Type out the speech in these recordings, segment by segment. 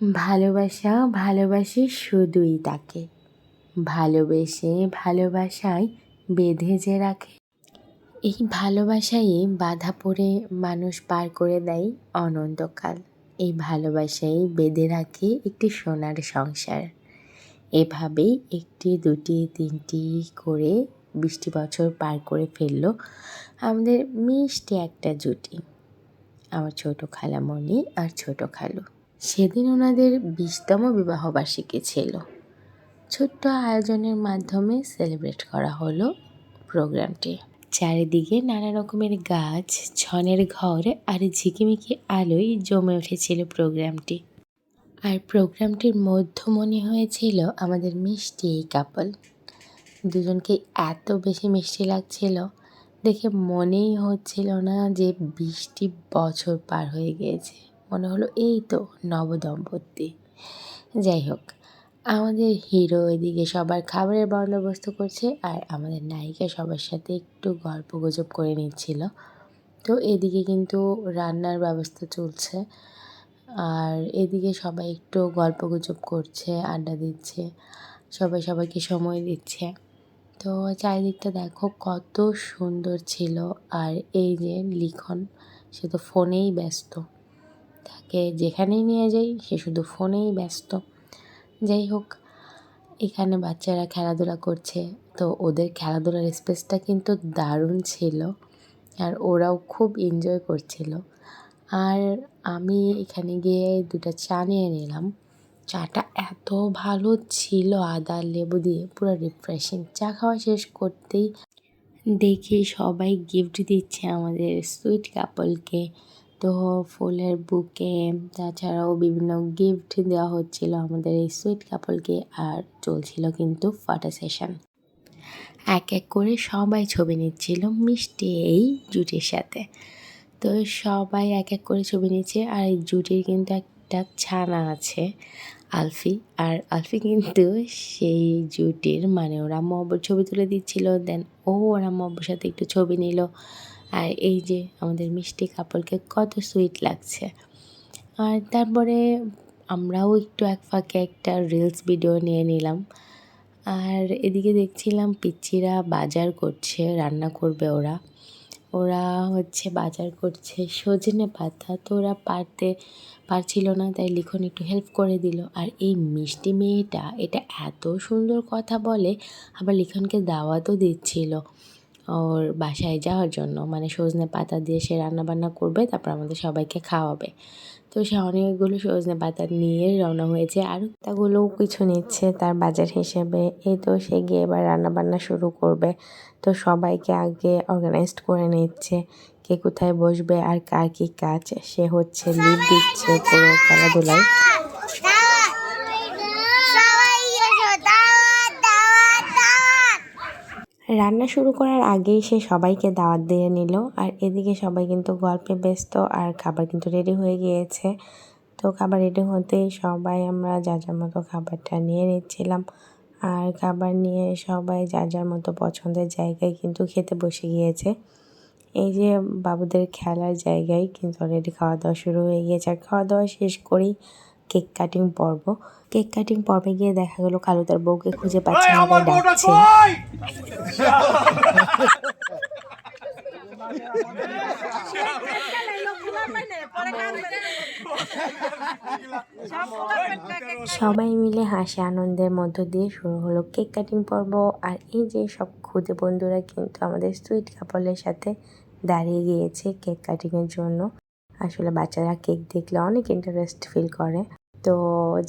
ভালোবাসা ভালোবাসে শুধুই তাকে, ভালোবেসে ভালোবাসায় বেঁধে যে রাখে। এই ভালোবাসায় বাধা পড়ে মানুষ পার করে দেয় অনন্তকাল। এই ভালোবাসাই বেঁধে রাখে একটি সোনার সংসার। এভাবেই একটি, দুটি, তিনটি করে 20টি বছর পার করে ফেললো আমাদের মিষ্টি একটা জুটি, আমার ছোট খালামণি আর ছোট খালু। সেদিন ওনাদের 20তম বিবাহবার্ষিকী ছিল। ছোট্ট আয়োজনের মাধ্যমে সেলিব্রেট করা হলো প্রোগ্রামটি। চারিদিকে নানা রকমের গাছ, ছনের ঘর আর ঝিকিমিকি আলোয় জমে উঠেছিল প্রোগ্রামটি। আর প্রোগ্রামটির মধ্যমণি হয়েছিল আমাদের মিষ্টি এই কাপল। দুজনকে এত বেশি মিষ্টি লাগছিল, দেখে মনেই হচ্ছিল না যে 20টি বছর পার হয়ে গিয়েছে। মনে হলো এই তো নবদম্পতি। যাই হোক, আমাদের হিরো এদিকে সবার খাবারের বন্দোবস্ত করছে আর আমাদের নায়িকা সবার সাথে একটু গল্পগুজব করে নিচ্ছিল। তো এদিকে কিন্তু রান্নার ব্যবস্থা চলছে, আর এদিকে সবাই একটু গল্পগুজব করছে, আড্ডা দিচ্ছে, সবাই সবাইকে সময় দিচ্ছে। তো চারিদিকটা দেখো কত সুন্দর ছিল। আর এই যে লিখন, সে তো ফোনেই ব্যস্ত, তাকে যেখানেই নিয়ে যাই সে শুধু ফোনেই ব্যস্ত। যাই হোক, এখানে বাচ্চারা খেলাধুলা করছে, তো ওদের খেলাধুলার স্পেসটা কিন্তু দারুণ ছিল আর ওরাও খুব এনজয় করছিল। আর আমি এখানে গিয়ে 2টা চা নিয়ে নিলাম। চাটা এত ভালো ছিল, আদা লেবু দিয়ে পুরো রিফ্রেশিং। চা খাওয়া শেষ করতেই দেখি সবাই গিফট দিচ্ছে আমাদের সুইট কাপলকে। তো ফুলের বুকে, তাছাড়াও বিভিন্ন গিফট দেওয়া হচ্ছিল আমাদের এই সুইট কাপলকে। আর চলছিল কিন্তু ফটো সেশন। এক এক করে সবাই ছবি নিচ্ছিল মিষ্টি এই জুটির সাথে। তো সবাই এক এক করে ছবি নিচ্ছে। আর এই জুটির কিন্তু একটা ছানা আছে, আলফি। আর আলফি কিন্তু সেই জুটির মানে ওর আম্মু আব্বুর ছবি তুলে দিচ্ছিল, দেন ও ওর আম্মু আব্বুর সাথে একটু ছবি নিল। আর এই যে আমাদের মিষ্টি কাপলকে কত সুইট লাগছে। আর তারপরে আমরাও একটু এক ফাঁকে একটা রিলস ভিডিও নিয়ে নিলাম। আর এদিকে দেখছিলাম পিচ্চিরা বাজার করছে, রান্না করবে ওরা হচ্ছে বাজার করছে সজনে পাতা। তো ওরা পারছিল না, তাই লিখন একটু হেল্প করে দিল। আর এই মিষ্টি মেয়েটা এটা এত সুন্দর কথা বলে, আবার লিখনকে দাওয়াতও দিচ্ছিল ওর বাসায় যাওয়ার জন্য। মানে সজনে পাতা দিয়ে সে রান্নাবান্না করবে, তারপর আমাদের সবাইকে খাওয়াবে। তো সে অনেকগুলো সজনে পাতা নিয়ে রওনা হয়েছে, আর পাতাগুলোও কিছু নিচ্ছে তার বাজার হিসেবে। এই তো সে গিয়ে এবার রান্নাবান্না শুরু করবে। তো সবাইকে আগে অর্গানাইজড করে নিচ্ছে কে কোথায় বসবে আর কার কী কাজ। সে হচ্ছে লিড দিচ্ছে পুরো খেলাধুলায়। রান্না শুরু করার আগেই সে সবাইকে দাওয়াত দিয়ে নিল। আর এদিকে সবাই কিন্তু গল্পে ব্যস্ত, আর খাবার কিন্তু রেডি হয়ে গিয়েছে। তো খাবার রেডি হতেই সবাই আমরা যার যার মতো খাবারটা নিয়ে নিচ্ছিলাম। আর খাবার নিয়ে সবাই যার যার মতো পছন্দের জায়গায় কিন্তু খেতে বসে গিয়েছে। এই যে বাবুদের খেলার জায়গায় কিন্তু অলরেডি খাওয়া দাওয়া শুরু হয়ে গিয়েছে। আর খাওয়া দাওয়া শেষ করেই কেক কাটিং পর্বে গিয়ে দেখা গেলো কালু তার বউকে খুঁজে পাচ্ছে না, তাই ডাকছে। সবাই মিলে হাসি আনন্দের মধ্য দিয়ে শুরু হলো কেক কাটিং পর্ব। আর এই যে সব খুদে বন্ধুরা কিন্তু আমাদের সুইট কাপলের সাথে দাঁড়িয়ে গিয়েছে কেক কাটিংয়ের জন্য। আসলে বাচ্চারা কেক দেখলে অনেক ইন্টারেস্ট ফিল করে। তো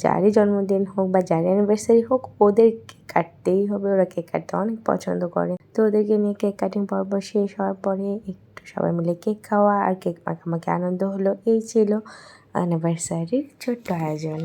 যারই জন্মদিন হোক বা যারই অ্যানিভার্সারি হোক, ওদের কেক কাটতেই হবে, ওরা কেক কাটতে অনেক পছন্দ করে। তো ওদেরকে নিয়ে কেক কাটিং পর্ব শেষ হওয়ার পরে একটু সবাই মিলে কেক খাওয়া আর কেক মাখামাখি আনন্দ হলো। এই ছিল অ্যানিভার্সারির ছোট্ট আয়োজন।